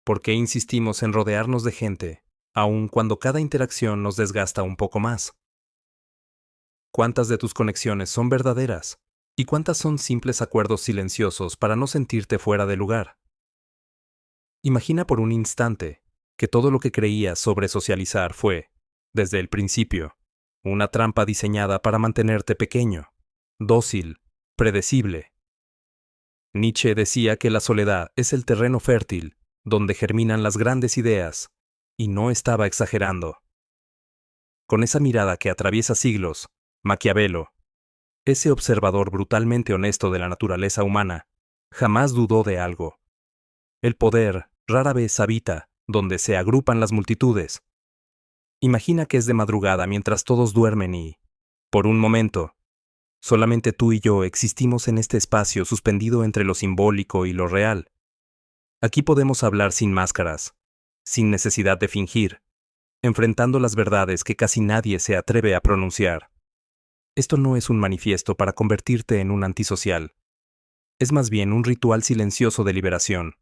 ¿Por qué insistimos en rodearnos de gente, aun cuando cada interacción nos desgasta un poco más? ¿Cuántas de tus conexiones son verdaderas? ¿Y cuántas son simples acuerdos silenciosos para no sentirte fuera de lugar? Imagina por un instante que todo lo que creías sobre socializar fue, desde el principio, una trampa diseñada para mantenerte pequeño, dócil, predecible. Nietzsche decía que la soledad es el terreno fértil donde germinan las grandes ideas, y no estaba exagerando. Con esa mirada que atraviesa siglos, Maquiavelo, ese observador brutalmente honesto de la naturaleza humana, jamás dudó de algo. El poder rara vez habita donde se agrupan las multitudes. Imagina que es de madrugada mientras todos duermen y, por un momento, solamente tú y yo existimos en este espacio suspendido entre lo simbólico y lo real. Aquí podemos hablar sin máscaras, sin necesidad de fingir, enfrentando las verdades que casi nadie se atreve a pronunciar. Esto no es un manifiesto para convertirte en un antisocial. Es más bien un ritual silencioso de liberación.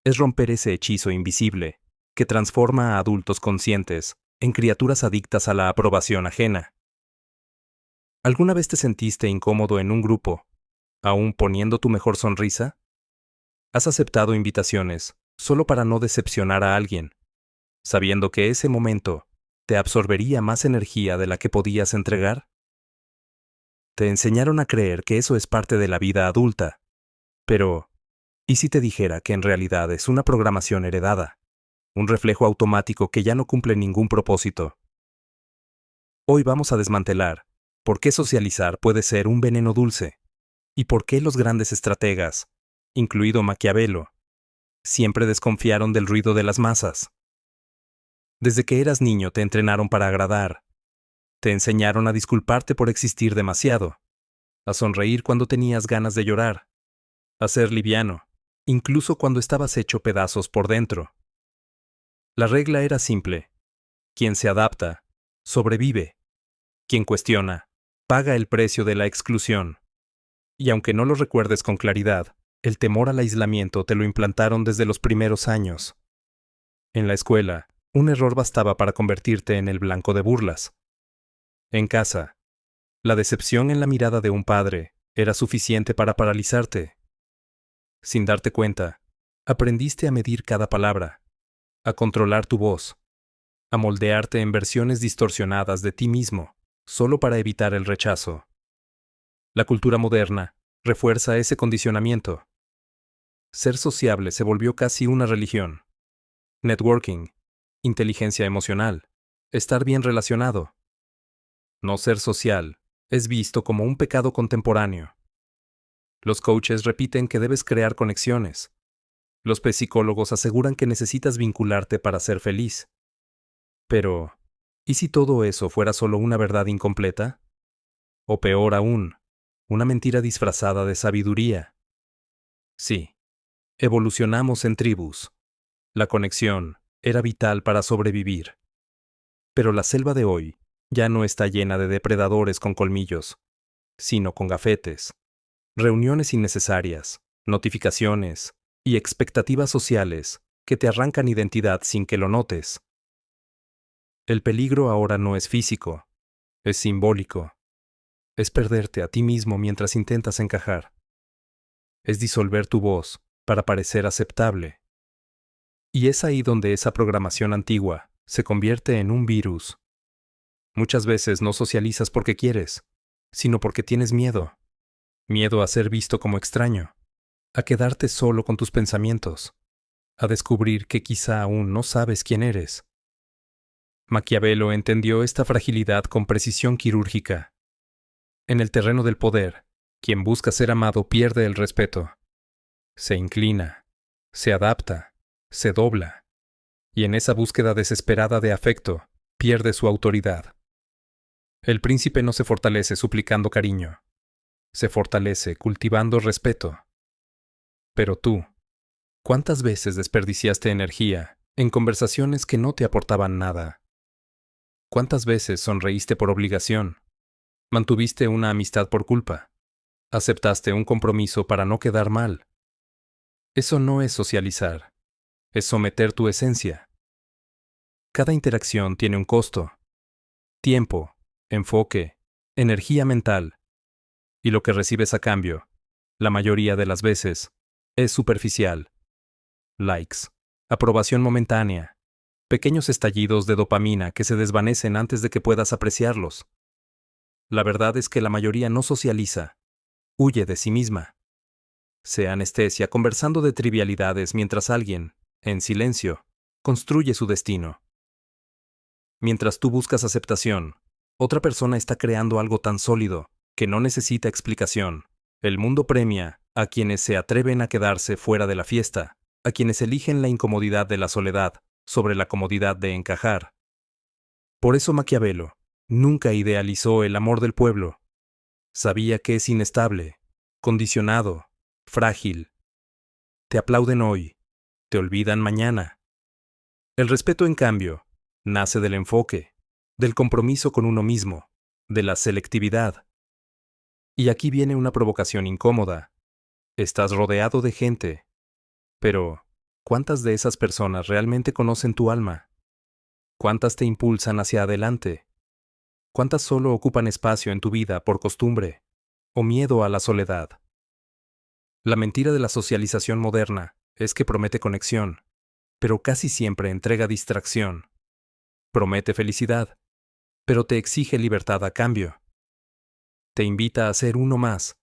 Es romper ese hechizo invisible que transforma a adultos conscientes en criaturas adictas a la aprobación ajena. ¿Alguna vez te sentiste incómodo en un grupo, aún poniendo tu mejor sonrisa? ¿Has aceptado invitaciones solo para no decepcionar a alguien, sabiendo que ese momento te absorbería más energía de la que podías entregar? Te enseñaron a creer que eso es parte de la vida adulta, pero ¿y si te dijera que en realidad es una programación heredada, un reflejo automático que ya no cumple ningún propósito? Hoy vamos a desmantelar por qué socializar puede ser un veneno dulce y por qué los grandes estrategas, incluido Maquiavelo, siempre desconfiaron del ruido de las masas. Desde que eras niño te entrenaron para agradar. Te enseñaron a disculparte por existir demasiado, a sonreír cuando tenías ganas de llorar, a ser liviano, incluso cuando estabas hecho pedazos por dentro. La regla era simple: quien se adapta, sobrevive. Quien cuestiona, paga el precio de la exclusión. Y aunque no lo recuerdes con claridad, el temor al aislamiento te lo implantaron desde los primeros años. En la escuela, un error bastaba para convertirte en el blanco de burlas. En casa, la decepción en la mirada de un padre era suficiente para paralizarte. Sin darte cuenta, aprendiste a medir cada palabra, a controlar tu voz, a moldearte en versiones distorsionadas de ti mismo, solo para evitar el rechazo. La cultura moderna refuerza ese condicionamiento. Ser sociable se volvió casi una religión. Networking, inteligencia emocional, estar bien relacionado. No ser social es visto como un pecado contemporáneo. Los coaches repiten que debes crear conexiones. Los psicólogos aseguran que necesitas vincularte para ser feliz. Pero, ¿y si todo eso fuera solo una verdad incompleta? O peor aún, una mentira disfrazada de sabiduría. Sí, evolucionamos en tribus. La conexión era vital para sobrevivir. Pero la selva de hoy ya no está llena de depredadores con colmillos, sino con gafetes, reuniones innecesarias, notificaciones y expectativas sociales que te arrancan identidad sin que lo notes. El peligro ahora no es físico, es simbólico. Es perderte a ti mismo mientras intentas encajar. Es disolver tu voz para parecer aceptable. Y es ahí donde esa programación antigua se convierte en un virus. Muchas veces no socializas porque quieres, sino porque tienes miedo. Miedo a ser visto como extraño, a quedarte solo con tus pensamientos, a descubrir que quizá aún no sabes quién eres. Maquiavelo entendió esta fragilidad con precisión quirúrgica. En el terreno del poder, quien busca ser amado pierde el respeto. Se inclina, se adapta, se dobla, y en esa búsqueda desesperada de afecto, pierde su autoridad. El príncipe no se fortalece suplicando cariño, se fortalece cultivando respeto. Pero tú, ¿cuántas veces desperdiciaste energía en conversaciones que no te aportaban nada? ¿Cuántas veces sonreíste por obligación? ¿Mantuviste una amistad por culpa? ¿Aceptaste un compromiso para no quedar mal? Eso no es socializar. es someter tu esencia. Cada interacción tiene un costo: tiempo, enfoque, energía mental. Y lo que recibes a cambio, la mayoría de las veces, es superficial. Likes, aprobación momentánea, pequeños estallidos de dopamina que se desvanecen antes de que puedas apreciarlos. La verdad es que la mayoría no socializa, huye de sí misma. Se anestesia conversando de trivialidades mientras alguien, en silencio, construye su destino. Mientras tú buscas aceptación, otra persona está creando algo tan sólido que no necesita explicación. El mundo premia a quienes se atreven a quedarse fuera de la fiesta, a quienes eligen la incomodidad de la soledad sobre la comodidad de encajar. Por eso Maquiavelo nunca idealizó el amor del pueblo. Sabía que es inestable, condicionado, frágil. Te aplauden hoy, te olvidan mañana. El respeto, en cambio, nace del enfoque, del compromiso con uno mismo, de la selectividad. Y aquí viene una provocación incómoda. Estás rodeado de gente, pero ¿cuántas de esas personas realmente conocen tu alma? ¿Cuántas te impulsan hacia adelante? ¿Cuántas solo ocupan espacio en tu vida por costumbre o miedo a la soledad? La mentira de la socialización moderna es que promete conexión, pero casi siempre entrega distracción. Promete felicidad, pero te exige libertad a cambio. Te invita a ser uno más,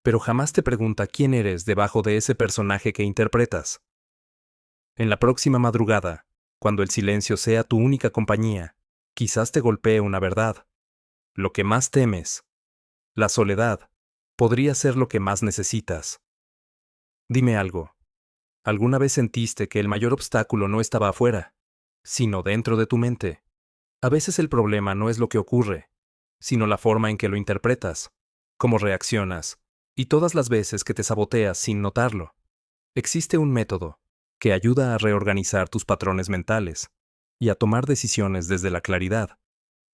pero jamás te pregunta quién eres debajo de ese personaje que interpretas. En la próxima madrugada, cuando el silencio sea tu única compañía, quizás te golpee una verdad. Lo que más temes, la soledad, podría ser lo que más necesitas. Dime algo. ¿Alguna vez sentiste que el mayor obstáculo no estaba afuera, sino dentro de tu mente? A veces el problema no es lo que ocurre, sino la forma en que lo interpretas, cómo reaccionas, y todas las veces que te saboteas sin notarlo. Existe un método que ayuda a reorganizar tus patrones mentales y a tomar decisiones desde la claridad,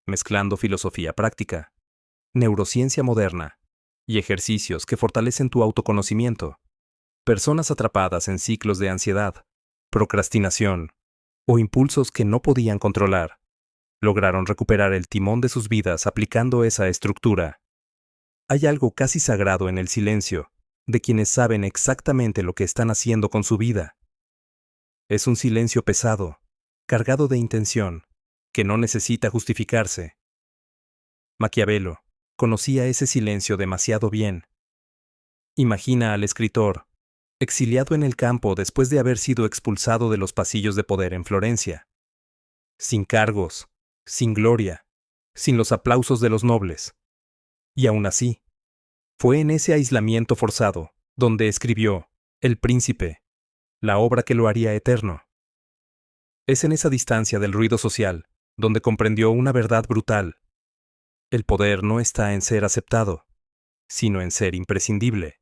mezclando filosofía práctica, neurociencia moderna y ejercicios que fortalecen tu autoconocimiento. Personas atrapadas en ciclos de ansiedad, procrastinación o impulsos que no podían controlar, lograron recuperar el timón de sus vidas aplicando esa estructura. Hay algo casi sagrado en el silencio de quienes saben exactamente lo que están haciendo con su vida. Es un silencio pesado, cargado de intención, que no necesita justificarse. Maquiavelo conocía ese silencio demasiado bien. Imagina al escritor, exiliado en el campo después de haber sido expulsado de los pasillos de poder en Florencia. Sin cargos, sin gloria, sin los aplausos de los nobles. Y aún así, fue en ese aislamiento forzado donde escribió El Príncipe, la obra que lo haría eterno. Es en esa distancia del ruido social donde comprendió una verdad brutal. El poder no está en ser aceptado, sino en ser imprescindible.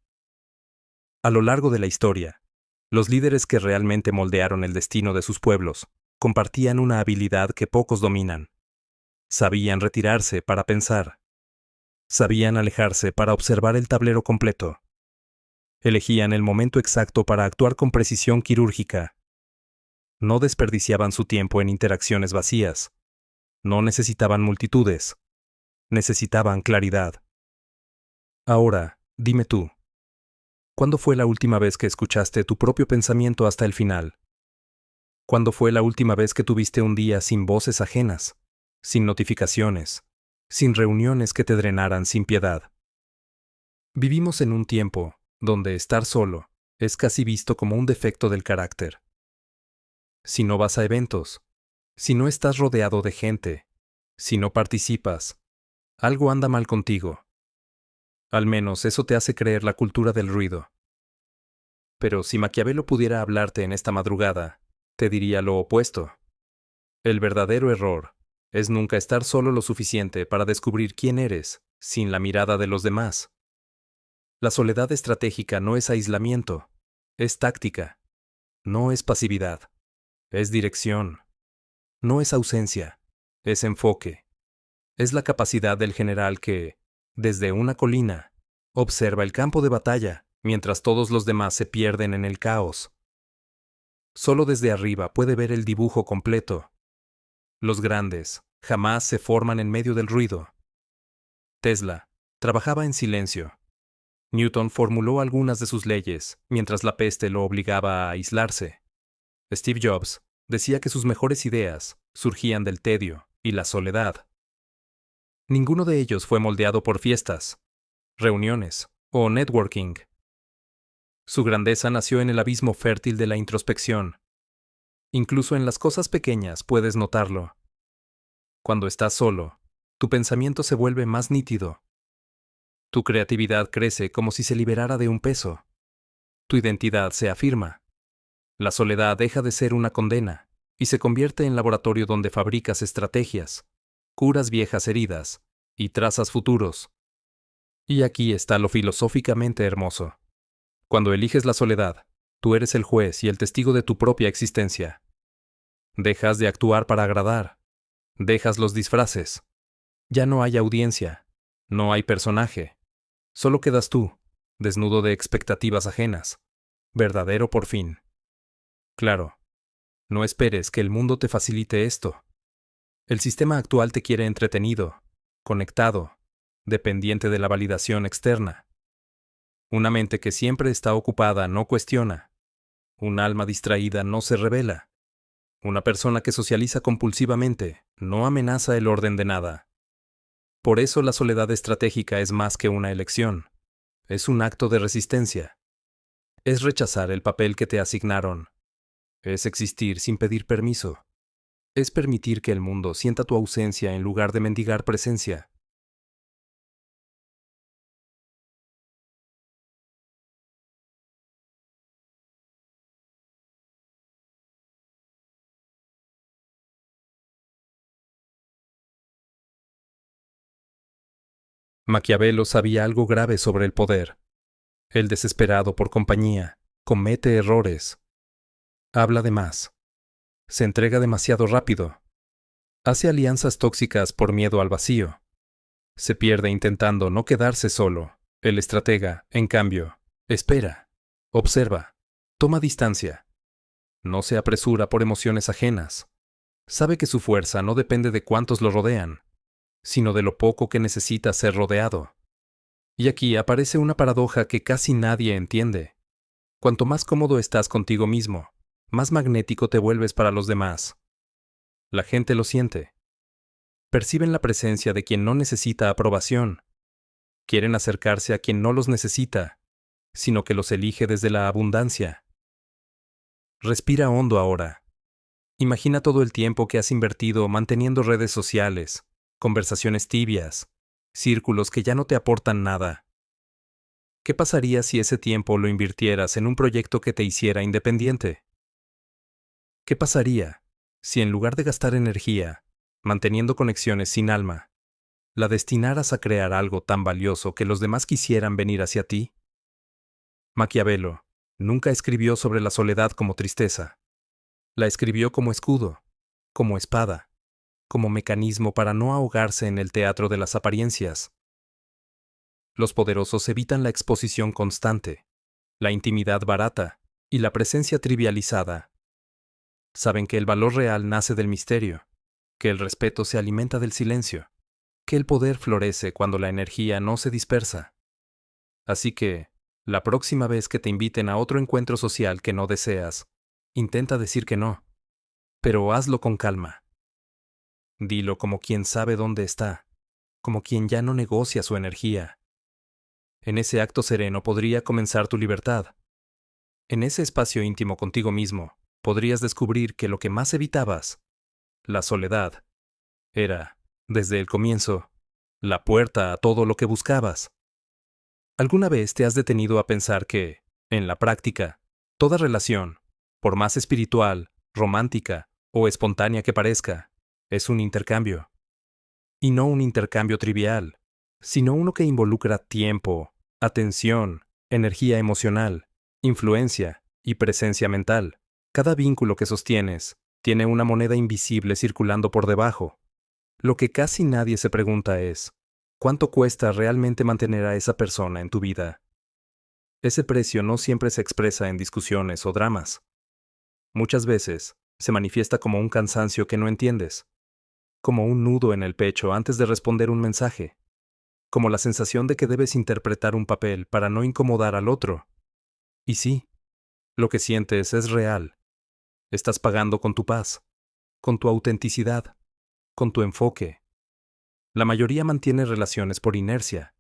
A lo largo de la historia, los líderes que realmente moldearon el destino de sus pueblos compartían una habilidad que pocos dominan. Sabían retirarse para pensar. Sabían alejarse para observar el tablero completo. Elegían el momento exacto para actuar con precisión quirúrgica. No desperdiciaban su tiempo en interacciones vacías. No necesitaban multitudes. Necesitaban claridad. Ahora, dime tú, ¿cuándo fue la última vez que escuchaste tu propio pensamiento hasta el final? ¿Cuándo fue la última vez que tuviste un día sin voces ajenas, sin notificaciones, sin reuniones que te drenaran sin piedad? Vivimos en un tiempo donde estar solo es casi visto como un defecto del carácter. Si no vas a eventos, si no estás rodeado de gente, si no participas, algo anda mal contigo. Al menos eso te hace creer la cultura del ruido. Pero si Maquiavelo pudiera hablarte en esta madrugada, te diría lo opuesto. El verdadero error es nunca estar solo lo suficiente para descubrir quién eres, sin la mirada de los demás. La soledad estratégica no es aislamiento, es táctica, no es pasividad, es dirección, no es ausencia, es enfoque. Es la capacidad del general que, desde una colina, observa el campo de batalla mientras todos los demás se pierden en el caos. Solo desde arriba puede ver el dibujo completo. Los grandes jamás se forman en medio del ruido. Tesla trabajaba en silencio. Newton formuló algunas de sus leyes, mientras la peste lo obligaba a aislarse. Steve Jobs decía que sus mejores ideas surgían del tedio y la soledad. Ninguno de ellos fue moldeado por fiestas, reuniones o networking. Su grandeza nació en el abismo fértil de la introspección. Incluso en las cosas pequeñas puedes notarlo. Cuando estás solo, tu pensamiento se vuelve más nítido. Tu creatividad crece como si se liberara de un peso. Tu identidad se afirma. La soledad deja de ser una condena y se convierte en laboratorio donde fabricas estrategias, curas viejas heridas y trazas futuros. Y aquí está lo filosóficamente hermoso. Cuando eliges la soledad, tú eres el juez y el testigo de tu propia existencia. Dejas de actuar para agradar. Dejas los disfraces. Ya no hay audiencia. No hay personaje. Solo quedas tú, desnudo de expectativas ajenas. Verdadero por fin. Claro, no esperes que el mundo te facilite esto. El sistema actual te quiere entretenido, conectado, dependiente de la validación externa. Una mente que siempre está ocupada no cuestiona. Un alma distraída no se revela. Una persona que socializa compulsivamente no amenaza el orden de nada. Por eso la soledad estratégica es más que una elección. Es un acto de resistencia. Es rechazar el papel que te asignaron. Es existir sin pedir permiso. Es permitir que el mundo sienta tu ausencia en lugar de mendigar presencia. Maquiavelo sabía algo grave sobre el poder. El desesperado por compañía comete errores. Habla de más. Se entrega demasiado rápido. Hace alianzas tóxicas por miedo al vacío. Se pierde intentando no quedarse solo. El estratega, en cambio, espera, observa, toma distancia. No se apresura por emociones ajenas. Sabe que su fuerza no depende de cuántos lo rodean, sino de lo poco que necesita ser rodeado. Y aquí aparece una paradoja que casi nadie entiende. Cuanto más cómodo estás contigo mismo, más magnético te vuelves para los demás. La gente lo siente. Perciben la presencia de quien no necesita aprobación. Quieren acercarse a quien no los necesita, sino que los elige desde la abundancia. Respira hondo ahora. Imagina todo el tiempo que has invertido manteniendo redes sociales, conversaciones tibias, círculos que ya no te aportan nada. ¿Qué pasaría si ese tiempo lo invirtieras en un proyecto que te hiciera independiente? ¿Qué pasaría si en lugar de gastar energía, manteniendo conexiones sin alma, la destinaras a crear algo tan valioso que los demás quisieran venir hacia ti? Maquiavelo nunca escribió sobre la soledad como tristeza. La escribió como escudo, como espada, como mecanismo para no ahogarse en el teatro de las apariencias. Los poderosos evitan la exposición constante, la intimidad barata y la presencia trivializada. Saben que el valor real nace del misterio, que el respeto se alimenta del silencio, que el poder florece cuando la energía no se dispersa. Así que, la próxima vez que te inviten a otro encuentro social que no deseas, intenta decir que no, pero hazlo con calma. Dilo como quien sabe dónde está, como quien ya no negocia su energía. En ese acto sereno podría comenzar tu libertad. En ese espacio íntimo contigo mismo, podrías descubrir que lo que más evitabas, la soledad, era, desde el comienzo, la puerta a todo lo que buscabas. ¿Alguna vez te has detenido a pensar que, en la práctica, toda relación, por más espiritual, romántica o espontánea que parezca, es un intercambio? Y no un intercambio trivial, sino uno que involucra tiempo, atención, energía emocional, influencia y presencia mental. Cada vínculo que sostienes tiene una moneda invisible circulando por debajo. Lo que casi nadie se pregunta es, ¿cuánto cuesta realmente mantener a esa persona en tu vida? Ese precio no siempre se expresa en discusiones o dramas. Muchas veces, se manifiesta como un cansancio que no entiendes, como un nudo en el pecho antes de responder un mensaje, como la sensación de que debes interpretar un papel para no incomodar al otro. Y sí, lo que sientes es real. Estás pagando con tu paz, con tu autenticidad, con tu enfoque. La mayoría mantiene relaciones por inercia.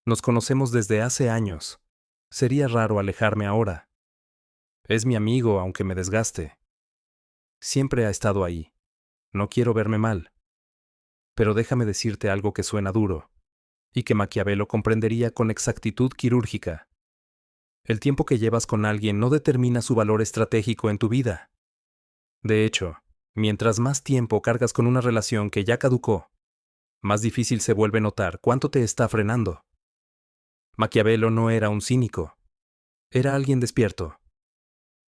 Nos conocemos desde hace años. Sería raro alejarme ahora. Es mi amigo aunque me desgaste. Siempre ha estado ahí. No quiero verme mal. Pero déjame decirte algo que suena duro, y que Maquiavelo comprendería con exactitud quirúrgica. El tiempo que llevas con alguien no determina su valor estratégico en tu vida. De hecho, mientras más tiempo cargas con una relación que ya caducó, más difícil se vuelve notar cuánto te está frenando. Maquiavelo no era un cínico. Era alguien despierto.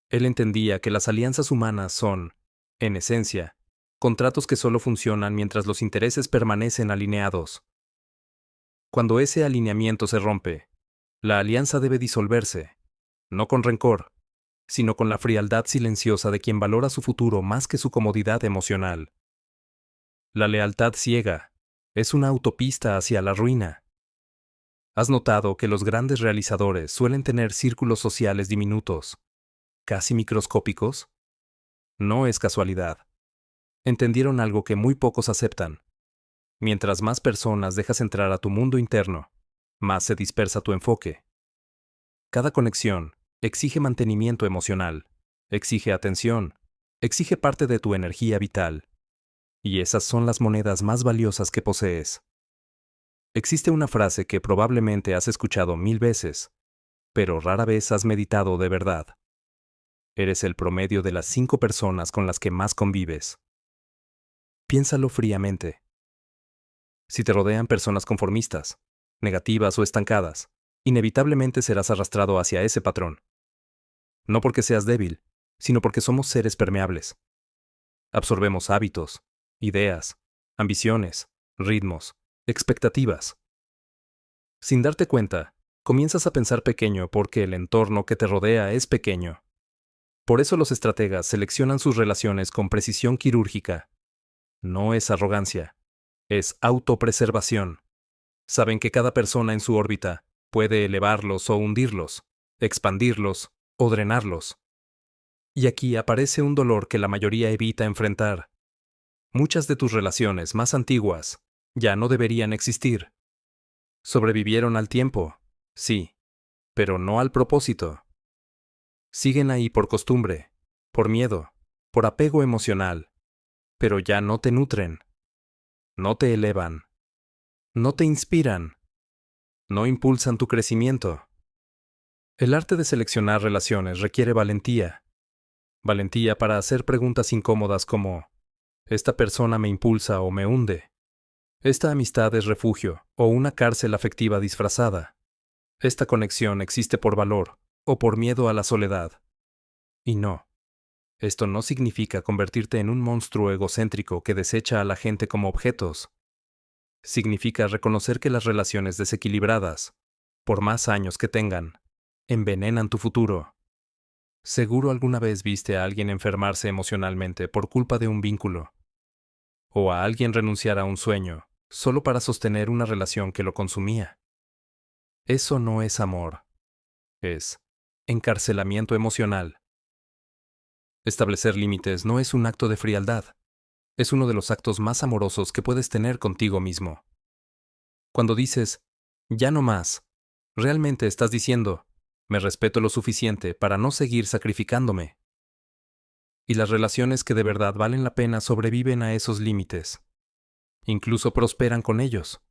Él entendía que las alianzas humanas son, en esencia, contratos que solo funcionan mientras los intereses permanecen alineados. Cuando ese alineamiento se rompe, la alianza debe disolverse, no con rencor, sino con la frialdad silenciosa de quien valora su futuro más que su comodidad emocional. La lealtad ciega es una autopista hacia la ruina. ¿Has notado que los grandes realizadores suelen tener círculos sociales diminutos, casi microscópicos? No es casualidad. Entendieron algo que muy pocos aceptan. Mientras más personas dejas entrar a tu mundo interno, más se dispersa tu enfoque. Cada conexión exige mantenimiento emocional, exige atención, exige parte de tu energía vital. Y esas son las monedas más valiosas que posees. Existe una frase que probablemente has escuchado 1000 veces, pero rara vez has meditado de verdad. Eres el promedio de las 5 personas con las que más convives. Piénsalo fríamente. Si te rodean personas conformistas, negativas o estancadas, inevitablemente serás arrastrado hacia ese patrón. No porque seas débil, sino porque somos seres permeables. Absorbemos hábitos, ideas, ambiciones, ritmos, expectativas. Sin darte cuenta, comienzas a pensar pequeño porque el entorno que te rodea es pequeño. Por eso los estrategas seleccionan sus relaciones con precisión quirúrgica. No es arrogancia, es autopreservación. Saben que cada persona en su órbita puede elevarlos o hundirlos, expandirlos o drenarlos. Y aquí aparece un dolor que la mayoría evita enfrentar. Muchas de tus relaciones más antiguas ya no deberían existir. Sobrevivieron al tiempo, sí, pero no al propósito. Siguen ahí por costumbre, por miedo, por apego emocional, pero ya no te nutren, no te elevan, no te inspiran, no impulsan tu crecimiento. El arte de seleccionar relaciones requiere valentía. Valentía para hacer preguntas incómodas como, ¿esta persona me impulsa o me hunde? ¿Esta amistad es refugio o una cárcel afectiva disfrazada? ¿Esta conexión existe por valor o por miedo a la soledad? Y no, esto no significa convertirte en un monstruo egocéntrico que desecha a la gente como objetos. Significa reconocer que las relaciones desequilibradas, por más años que tengan, envenenan tu futuro. Seguro alguna vez viste a alguien enfermarse emocionalmente por culpa de un vínculo, o a alguien renunciar a un sueño solo para sostener una relación que lo consumía. Eso no es amor, es encarcelamiento emocional. Establecer límites no es un acto de frialdad, es uno de los actos más amorosos que puedes tener contigo mismo. Cuando dices, ya no más, realmente estás diciendo, me respeto lo suficiente para no seguir sacrificándome. Y las relaciones que de verdad valen la pena sobreviven a esos límites. Incluso prosperan con ellos,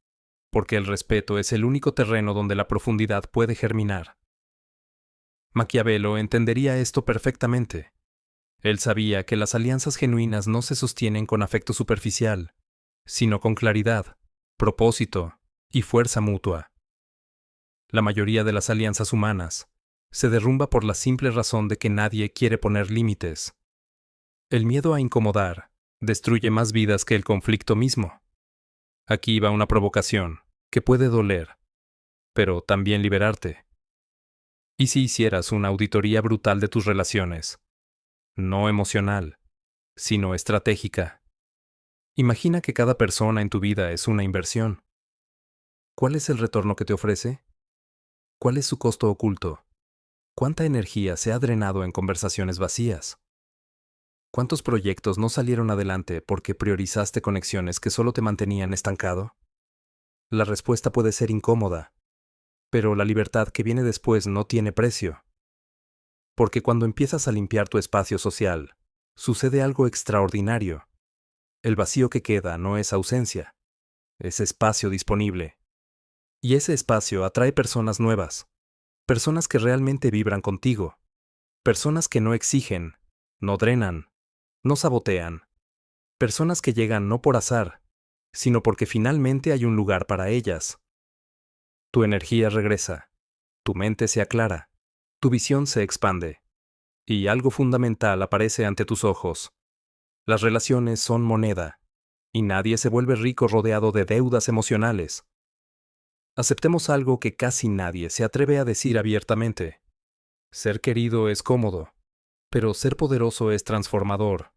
porque el respeto es el único terreno donde la profundidad puede germinar. Maquiavelo entendería esto perfectamente. Él sabía que las alianzas genuinas no se sostienen con afecto superficial, sino con claridad, propósito y fuerza mutua. La mayoría de las alianzas humanas se derrumba por la simple razón de que nadie quiere poner límites. El miedo a incomodar destruye más vidas que el conflicto mismo. Aquí va una provocación que puede doler, pero también liberarte. ¿Y si hicieras una auditoría brutal de tus relaciones? no emocional, sino estratégica. Imagina que cada persona en tu vida es una inversión. ¿Cuál es el retorno que te ofrece? ¿Cuál es su costo oculto? ¿Cuánta energía se ha drenado en conversaciones vacías? ¿Cuántos proyectos no salieron adelante porque priorizaste conexiones que solo te mantenían estancado? La respuesta puede ser incómoda, pero la libertad que viene después no tiene precio. Porque cuando empiezas a limpiar tu espacio social, sucede algo extraordinario. El vacío que queda no es ausencia, es espacio disponible. Y ese espacio atrae personas nuevas, personas que realmente vibran contigo, personas que no exigen, no drenan, no sabotean, personas que llegan no por azar, sino porque finalmente hay un lugar para ellas. Tu energía regresa, tu mente se aclara, tu visión se expande, y algo fundamental aparece ante tus ojos. Las relaciones son moneda, y nadie se vuelve rico rodeado de deudas emocionales. Aceptemos algo que casi nadie se atreve a decir abiertamente. Ser querido es cómodo, pero ser poderoso es transformador.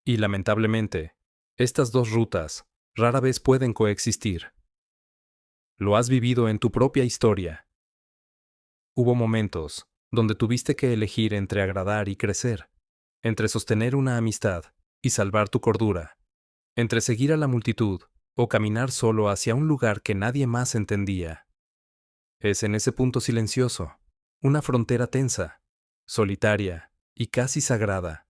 Y lamentablemente, estas dos rutas rara vez pueden coexistir. Lo has vivido en tu propia historia. Hubo momentos donde tuviste que elegir entre agradar y crecer, entre sostener una amistad y salvar tu cordura, entre seguir a la multitud o caminar solo hacia un lugar que nadie más entendía. Es en ese punto silencioso, una frontera tensa, solitaria y casi sagrada,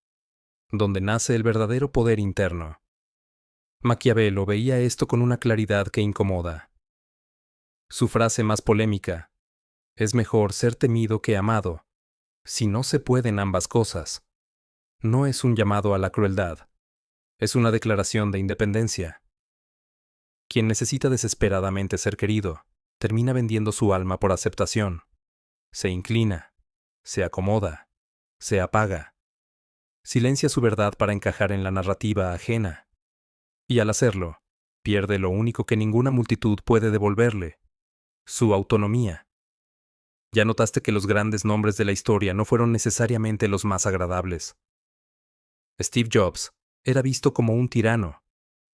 donde nace el verdadero poder interno. Maquiavelo veía esto con una claridad que incomoda. Su frase más polémica: es mejor ser temido que amado, si no se pueden ambas cosas, no es un llamado a la crueldad, es una declaración de independencia. Quien necesita desesperadamente ser querido, termina vendiendo su alma por aceptación. Se inclina, se acomoda, se apaga, silencia su verdad para encajar en la narrativa ajena. Y al hacerlo, pierde lo único que ninguna multitud puede devolverle: su autonomía. Ya notaste que los grandes nombres de la historia no fueron necesariamente los más agradables. Steve Jobs era visto como un tirano,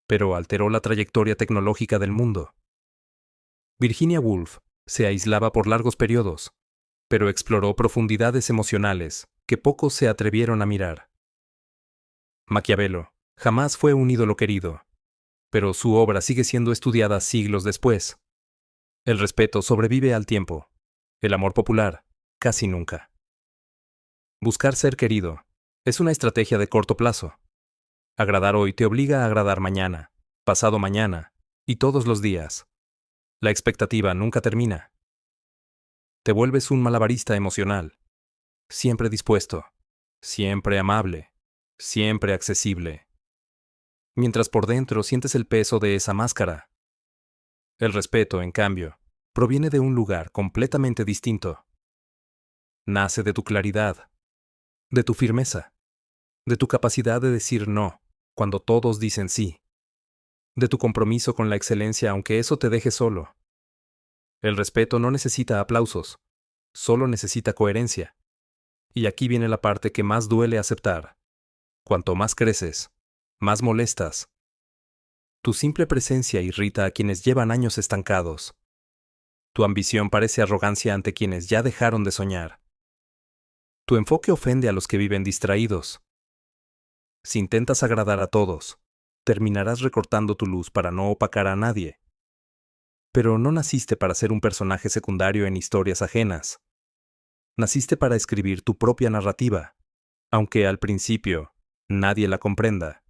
pero alteró la trayectoria tecnológica del mundo. Virginia Woolf se aislaba por largos periodos, pero exploró profundidades emocionales que pocos se atrevieron a mirar. Maquiavelo jamás fue un ídolo querido, pero su obra sigue siendo estudiada siglos después. El respeto sobrevive al tiempo, el amor popular, casi nunca. Buscar ser querido es una estrategia de corto plazo. Agradar hoy te obliga a agradar mañana, pasado mañana y todos los días. La expectativa nunca termina. Te vuelves un malabarista emocional, siempre dispuesto, siempre amable, siempre accesible. Mientras por dentro sientes el peso de esa máscara. El respeto, en cambio, proviene de un lugar completamente distinto. Nace de tu claridad, de tu firmeza, de tu capacidad de decir no cuando todos dicen sí, de tu compromiso con la excelencia aunque eso te deje solo. El respeto no necesita aplausos, solo necesita coherencia. Y aquí viene la parte que más duele aceptar. Cuanto más creces, más molestas. Tu simple presencia irrita a quienes llevan años estancados. Tu ambición parece arrogancia ante quienes ya dejaron de soñar. Tu enfoque ofende a los que viven distraídos. Si intentas agradar a todos, terminarás recortando tu luz para no opacar a nadie. Pero no naciste para ser un personaje secundario en historias ajenas. Naciste para escribir tu propia narrativa, aunque al principio nadie la comprenda.